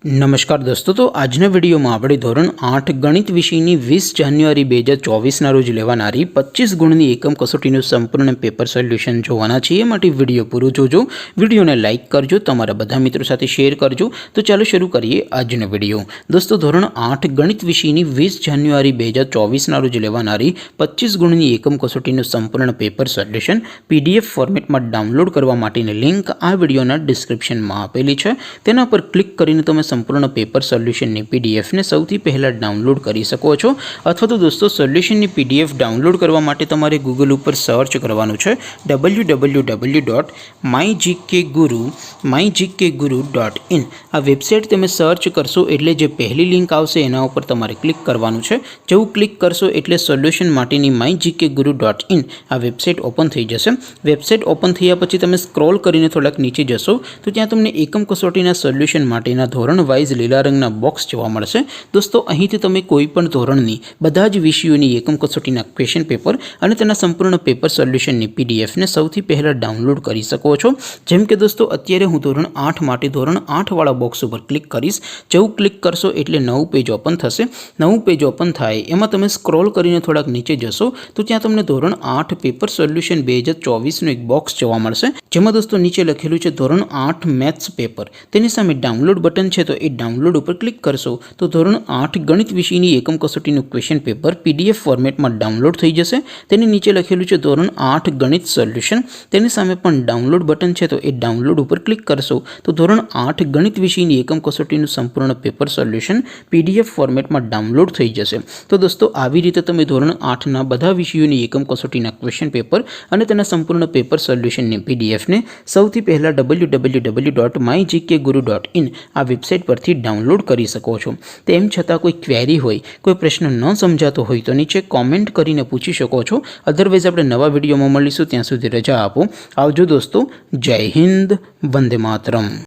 नमस्कार दोस्तों, तो आजना विडियो में આપણે ધોરણ 8 ગણિત વિષયની 20 જાન્યુઆરી 2024 ના રોજ લેવાનારી 25 ગુણની એકમ કસોટીનું સંપૂર્ણ પેપર સોલ્યુશન જોવાના છીએ। માટે વિડિયો પૂરો જોજો, વિડિયોને લાઈક કરજો, તમારા બધા મિત્રો સાથે શેર કરજો। તો ચાલો શરૂ કરીએ આજનો વિડિયો। દોસ્તો, ધોરણ 8 ગણિત વિષયની 20 જાન્યુઆરી 2024 ના રોજ લેવાનારી 25 ગુણની એકમ કસોટીનું સંપૂર્ણ પેપર સોલ્યુશન પીડીએફ ફોર્મેટમાં ડાઉનલોડ કરવા માટેની લિંક આ વિડિયોના ડિસ્ક્રિપ્શનમાં આપેલી છે। તેના પર ક્લિક કરીને તમે संपूर्ण पेपर सोल्यूशन ने पीडीएफ ने सौथी पहला डाउनलॉड करी सको छो। अथवा तो दोस्तों सोल्यूशन ने पीडीएफ डाउनलॉड करवा माटे तमारे गूगल पर सर्च करवानुं छे www.mygkguru.in। आ वेबसाइट तमे सर्च करशो एटले जे पहली लिंक आवशे एना उपर तमारे क्लिक करवानुं छे। जेवुं क्लिक करशो एटले सोल्यूशन माटेनी mygkguru.in आ वेबसाइट ओपन थई जशे। वेबसाइट ओपन थया पछी तमे स्क्रॉल करीने थोड़ाक नीचे जशो तो त्यां तमने एकम कसोटीना सोल्यूशन माटेना धोरण वाइज लीला रंगना बॉक्स जोवा मळशे। दोस्तों, અહીંથી તમે કોઈપણ ધોરણની બધા જ વિષયોની એકમ કસોટીના ક્વેશ્ચન પેપર અને તેના સંપૂર્ણ પેપર સોલ્યુશનની પીડીએફ ને સૌથી પહેલા ડાઉનલોડ કરી શકો છો। જેમ કે દોસ્તો, અત્યારે હું ધોરણ 8 માટે ધોરણ 8 વાળા બોક્સ ઉપર ક્લિક કરીશ। જેવું ક્લિક કરશો એટલે નવું પેજ ઓપન થશે। નવું પેજ ઓપન થાય એમાં તમે સ્ક્રોલ કરીને થોડાક નીચે જશો તો ત્યાં તમને ધોરણ 8 પેપર સોલ્યુશન 2024 નું એક બોક્સ જોવા મળશે। જેમાં દોસ્તો નીચે લખેલું છે ધોરણ 8 મેથ્સ પેપર। તેની સામે ડાઉનલોડ બટન છે तो ये डाउनलॉड पर क्लिक करशो तो धोरण 8 गणित विषयनी एकम कसोटीनुं क्वेश्चन पेपर पीडीएफ फॉर्मेट में डाउनलॉड थई जशे। तेनी नीचे लखेलुं छे धोरण 8 गणित सोल्यूशन। तेनी सामे पण डाउनलॉड बटन छे तो ये डाउनलॉड पर क्लिक करशो तो धोरण 8 गणित विषयनी एकम कसोटीनुं संपूर्ण पेपर सोल्यूशन पीडीएफ फॉर्मेट में डाउनलॉड थई जशे। तो दोस्तों, आवी रीते तमे धोरण 8 ना बधा विषयोनी एकम कसोटीना क्वेश्चन पेपर अने तेना संपूर्ण पेपर सोल्यूशननी पीडीएफ ने सौथी पहला www.mygkguru.in आ वेबसाइट परथी डाउनलॉड करी सको छो। तेम छतां कोई क्वेरी होय, कोई प्रश्न न समजातो होय तो नीचे कॉमेंट करीने पूछी शको छो। अदरवाइज आपणे नवा विडियोमां मळीशुं, त्यां सुधी रजा आपो। आवजो दोस्तों। जय हिंद, वंदे मातरम।